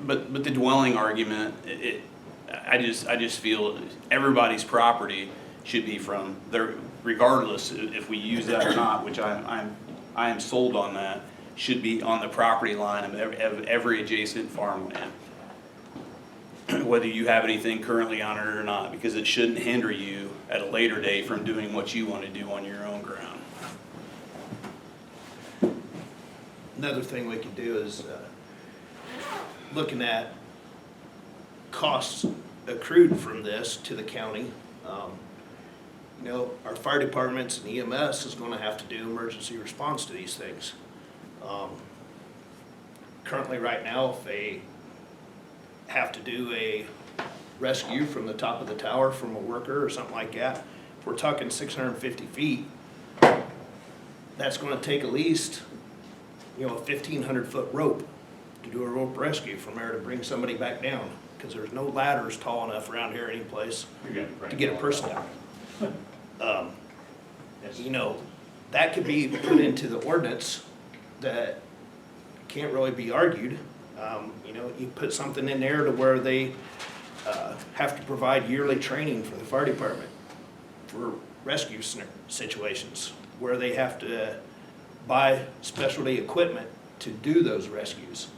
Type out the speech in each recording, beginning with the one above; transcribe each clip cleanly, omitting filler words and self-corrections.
but the dwelling argument, I just feel everybody's property should be from there, regardless if we use that or not, which I am sold on that, should be on the property line of every adjacent farmland. Whether you have anything currently on it or not, because it shouldn't hinder you at a later date from doing what you want to do on your own ground. Another thing we could do is looking at costs accrued from this to the county. You know, our fire departments and EMS is going to have to do emergency response to these things. Currently, right now, if they have to do a rescue from the top of the tower from a worker or something like that, if we're talking 650 feet, that's going to take at least, you know, a 1,500-foot rope to do a rope rescue from there to bring somebody back down, because there's no ladders tall enough around here anyplace to get a person down. You know, that could be put into the ordinance that can't really be argued. You know, you put something in there to where they have to provide yearly training for the fire department for rescue situations, where they have to buy specialty equipment to do those rescues.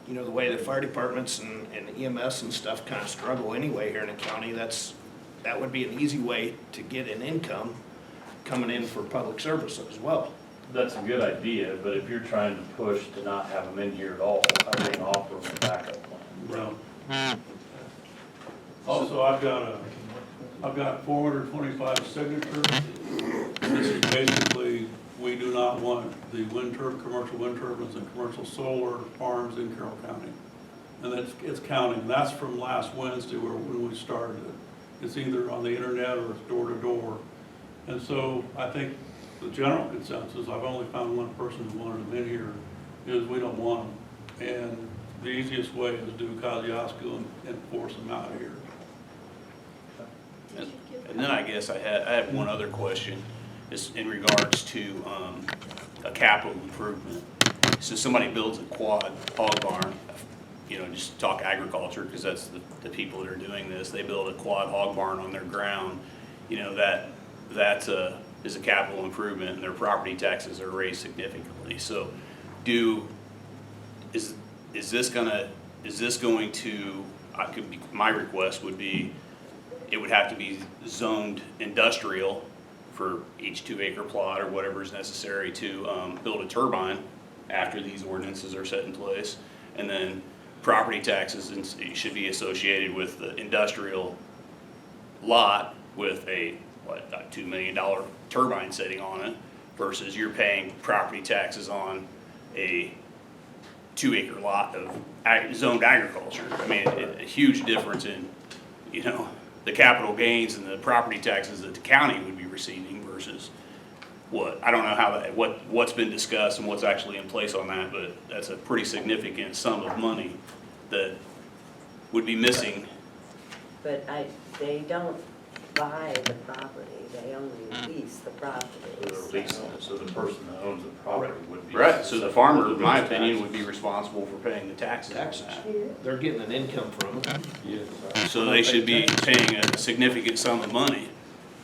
You know, the way the fire departments and EMS and stuff kind of struggle anyway here in the county, that would be an easy way to get an income coming in for public service as well. That's a good idea, but if you're trying to push to not have them in here at all, I wouldn't offer them a backup plan. No. Also, I've got 425 signatures. This is basically, we do not want the commercial wind turbines and commercial solar farms in Carroll County. And it's counting. That's from last Wednesday when we started it. It's either on the internet or it's door to door. And so I think the general consensus, I've only found one person who wanted them in here, is we don't want them. And the easiest way is do Kosciuszko and force them out of here. And then I guess I had one other question, is in regards to a capital improvement. So somebody builds a quad hog barn, you know, just talk agriculture, because that's the people that are doing this. They build a quad hog barn on their ground. You know, that is a capital improvement, and their property taxes are raised significantly. So is this going to, my request would be, it would have to be zoned industrial for each 2-acre plot or whatever is necessary to build a turbine after these ordinances are set in place. And then property taxes should be associated with the industrial lot with a $2 million turbine sitting on it, versus you're paying property taxes on a 2-acre lot of zoned agriculture. I mean, a huge difference in, you know, the capital gains and the property taxes that the county would be receiving versus I don't know how what's been discussed and what's actually in place on that, but that's a pretty significant sum of money that would be missing. But they don't buy the property, they only lease the property. They're leasing it, so the person that owns the property would be. Right, so the farmer, in my opinion, would be responsible for paying the taxes. They're getting an income from it. So they should be paying a significant sum of money.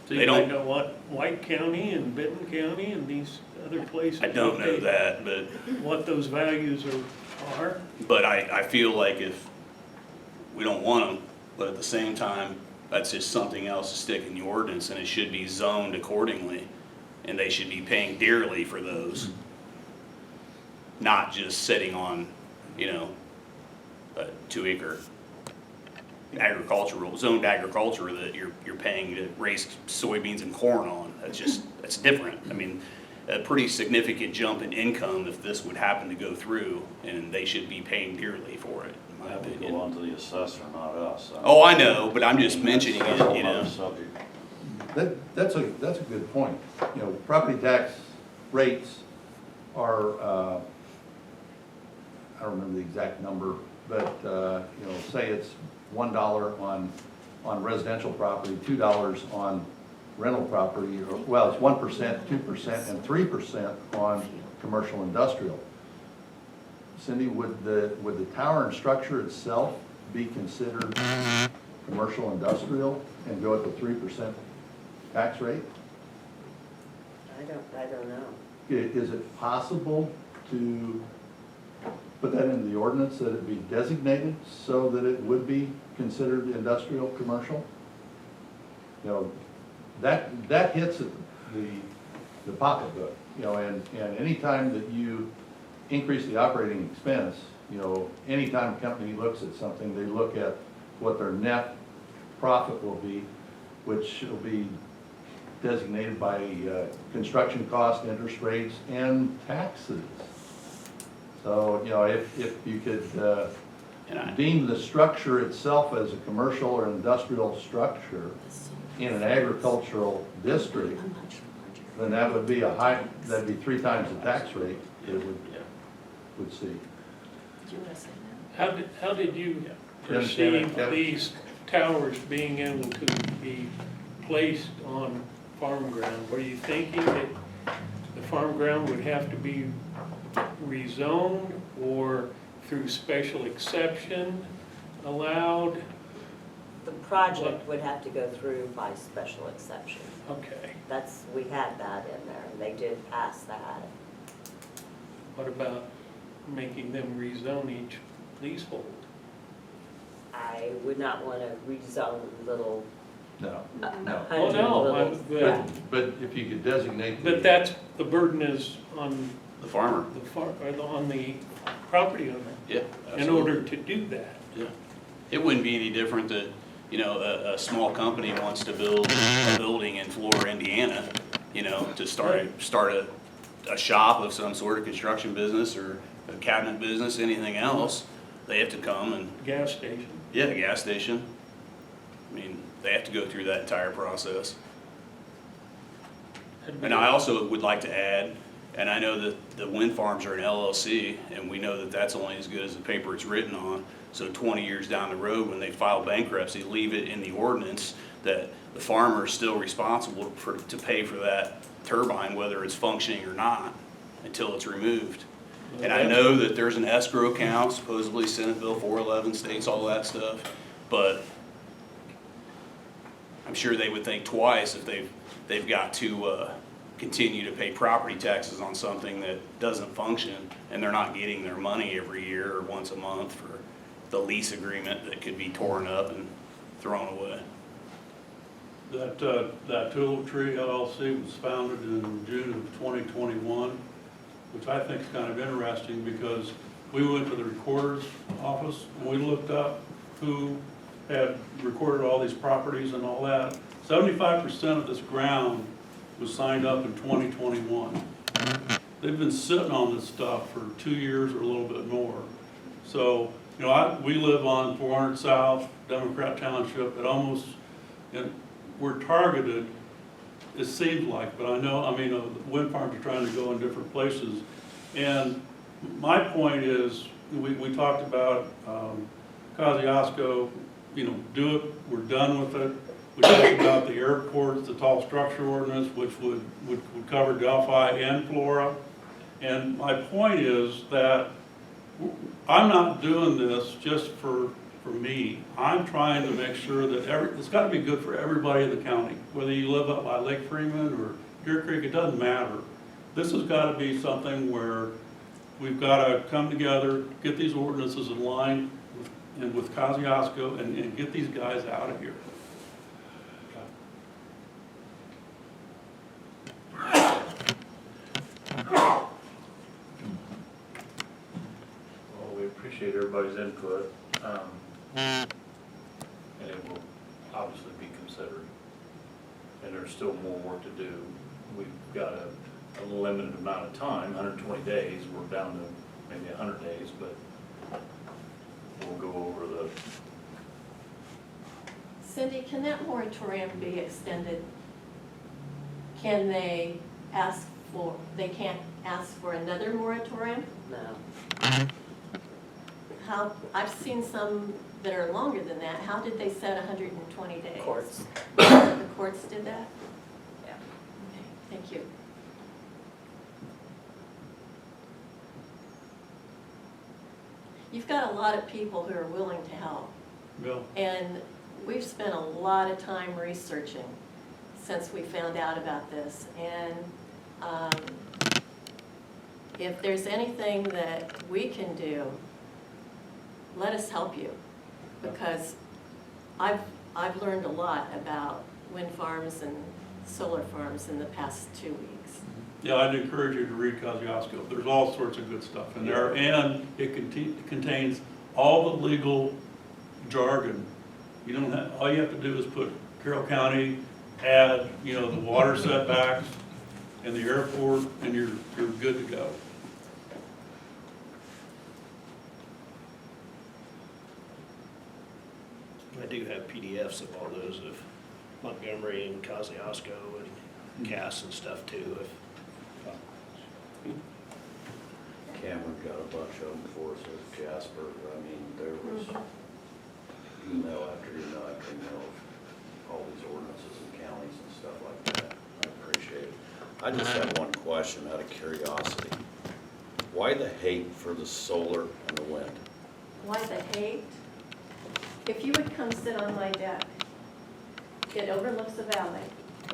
So They you don't- might know what White County and Benton County and these other places. I don't know what that, what those values are. but I feel like if we don't want them, but at the same time, that's just something else to stick in the ordinance, and it should be zoned accordingly, and they should be paying dearly for those, not just sitting on, you know, a 2-acre agricultural, zoned agriculture that you're paying to raise soybeans and corn on. That's different. I mean, a pretty significant jump in income if this would happen to go through, and they should be paying dearly for it, in my That would opinion. go on to the assessor, not us. Oh, I know, but I'm just mentioning it, you know. That's a good point. You know, property tax rates are, I don't remember the exact number, but, you know, say it's $1 on residential property, $2 on rental property, or, well, it's 1%, 2%, and 3% on commercial industrial. Cindy, would the tower and structure itself be considered commercial industrial and go at the 3% tax rate? I don't know. Is it possible to put that into the ordinance, that it be designated so that it would be considered industrial, commercial? You know, that hits the pocketbook, you know, and anytime that you increase the operating expense, you know, anytime a company looks at something, they look at what their net profit will be, which will be designated by construction cost, interest rates, and taxes. So, you know, if you could deem the structure itself as a commercial or industrial structure in an agricultural district, then that would be that'd be 3 times the tax rate it would see. How did you You understand that, perceive Kevin? these towers being able to be placed on farm ground? Were you thinking that the farm ground would have to be rezoned or through special exception allowed? The project would have to go through by special exception. Okay. We had that in there, and they did pass that. What about making them rezone each leasehold? I would not want to rezone little, No, a no. Oh, hundred no, little. but, But if you could designate. but that's, the burden is on The farmer, the on the property owner yeah, in absolutely. order to do that. Yeah. It wouldn't be any different that, you know, a small company wants to build a building in Florida, Indiana, you know, to start a shop of some sort of construction business or a cabinet business, anything else. They have to come and, Gas station. yeah, a gas station. I mean, they have to go through that entire process. That'd be- And I also would like to add, and I know that the wind farms are an LLC, and we know that that's only as good as the paper it's written on. So 20 years down the road, when they file bankruptcy, leave it in the ordinance that the farmer is still responsible to pay for that turbine, whether it's functioning or not, until it's removed. And I know that there's an escrow account, supposedly Senate Bill 411 states all that stuff, but I'm sure they would think twice if they've got to continue to pay property taxes on something that doesn't function, and they're not getting their money every year or once a month for the lease agreement that could be torn up and thrown away. That Tulip Tree LLC was founded in June of 2021, which I think is kind of interesting because we went to the recorder's office and we looked up who had recorded all these properties and all that. 75% of this ground was signed up in 2021. They've been sitting on this stuff for 2 years or a little bit more. So, you know, we live on 400 South, Democrat Township. We're targeted, it seems like, but I know, I mean, the wind farms are trying to go in different places. And my point is, we talked about Kosciuszko, you know, do it, we're done with it. We talked about the airport, the tall structure ordinance, which would cover Delphi and Flora. And my point is that I'm not doing this just for me. I'm trying to make sure that it's got to be good for everybody in the county, whether you live up by Lake Freeman or Deer Creek, it doesn't matter. This has got to be something where we've got to come together, get these ordinances in line with Kosciuszko and get these guys out of here. Well, we appreciate everybody's input, and it will obviously be considered. And there's still more work to do. We've got a limited amount of time, 120 days, we're down to maybe 100 days, but we'll go over the, Cindy, can that moratorium be extended? Can they they can't ask for another moratorium? No. How, I've seen some that are longer than that. How did they set 120 days? Courts. The courts did that? Yeah. Okay, thank you. you've got a lot of people who are willing to help. Bill? And we've spent a lot of time researching since we found out about this. And if there's anything that we can do, let us help you. Because I've learned a lot about wind farms and solar farms in the past 2 weeks. Yeah, I'd encourage you to read Kosciuszko. There's all sorts of good stuff in there, and it contains all the legal jargon. You don't have, all you have to do is put Carroll County, add, you know, the water setbacks and the airport, and you're good to go. I do have PDFs of all those of Montgomery and Kosciuszko and Cass and stuff too. Cameron got a bunch of them for us with Jasper. I mean, there was email after email after email of all these ordinances and counties and stuff like that. I appreciate it. I just have one question out of curiosity. Why the hate for the solar and the wind? Why the hate? If you would come sit on my deck, it overlooks the valley.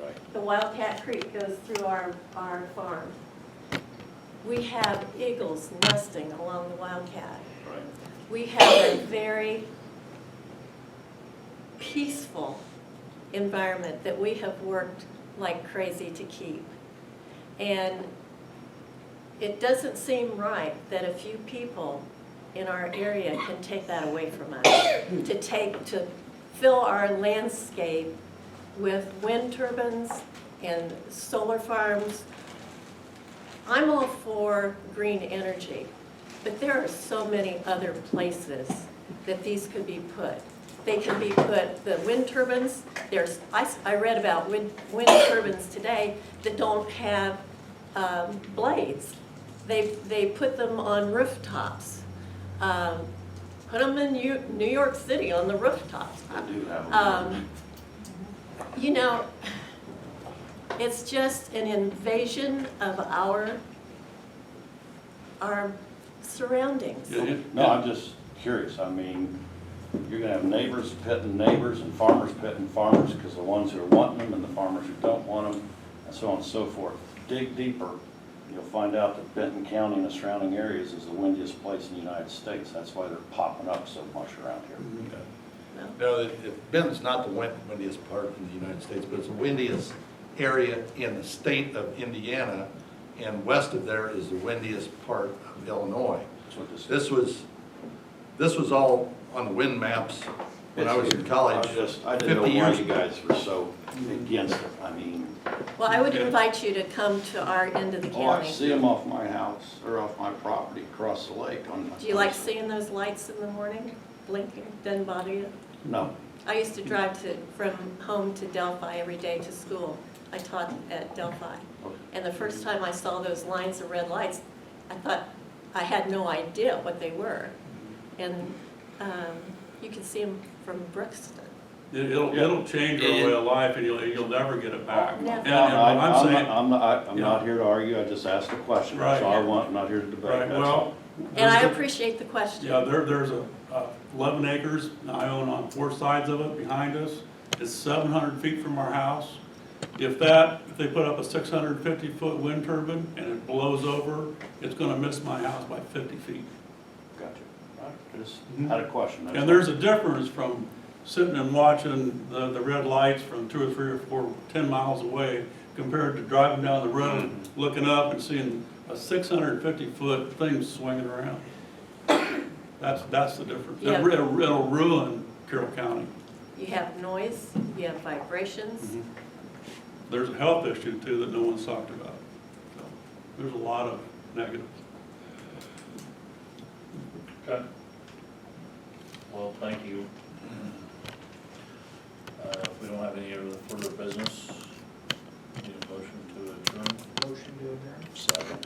Right. The Wildcat Creek goes through our farm. We have eagles nesting along the Wildcat. Right. We have a very peaceful environment that we have worked like crazy to keep. And it doesn't seem right that a few people in our area can take that away from us, to fill our landscape with wind turbines and solar farms. I'm all for green energy, but there are so many other places that these could be put. They can be put, the wind turbines, I read about wind turbines today that don't have blades. They put them on rooftops. Put them in New York City on the rooftops. They do have them. You know, it's just an invasion of our surroundings. No, I'm just curious. I mean, you're gonna have neighbors pitting neighbors and farmers pitting farmers because the ones who are wanting them and the farmers who don't want them, and so on and so forth. Dig deeper, you'll find out that Benton County and the surrounding areas is the windiest place in the United States. That's why they're popping up so much around here. No, Benton's not the windiest part in the United States, but it's the windiest area in the state of Indiana, and west of there is the windiest part of Illinois. That's what this is. This was all on the wind maps when I was in college. I didn't know 50 why years you ago. guys were so against it. I mean, Well, I would invite you to come to our end of the oh, I county. see them off my house, or off my property across the lake. Do you like seeing those lights in the morning blinking? Doesn't bother you? No. I used to drive from home to Delphi every day to school. I taught at Delphi. And the first time I saw those lines of red lights, I thought, I had no idea what they were. And you can see them from Brookston. It'll change our way of life, and you'll never get it back. Never. And what I'm saying, I'm not here to argue. I just asked a question. That's all I want. I'm not here to debate. right, That's all. well. And I there's a- appreciate the question. Yeah, there's 11 acres, I own on 4 sides of it behind us. It's 700 feet from our house. If they put up a 650-foot wind turbine and it blows over, it's gonna miss my house by 50 feet. Gotcha. All right, just had a question. That's And all. there's a difference from sitting and watching the red lights from 2 or 3 or 4, 10 miles away compared to driving down the road, looking up and seeing a 650-foot thing swinging around. That's the difference. Yeah. It'll ruin Carroll County. You have noise, you have vibrations. There's a health issue too that no one's talked about. So there's a lot of negatives. Okay. Well, thank you. If we don't have any other further business, need a motion to adjourn. Motion to adjourn. Second.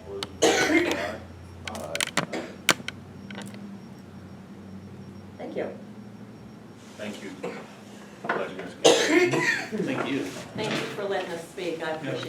All those in favor, aye? Aye. Thank you. Thank you. Glad you guys came. Thank you. Thank you for letting us speak, I appreciate it.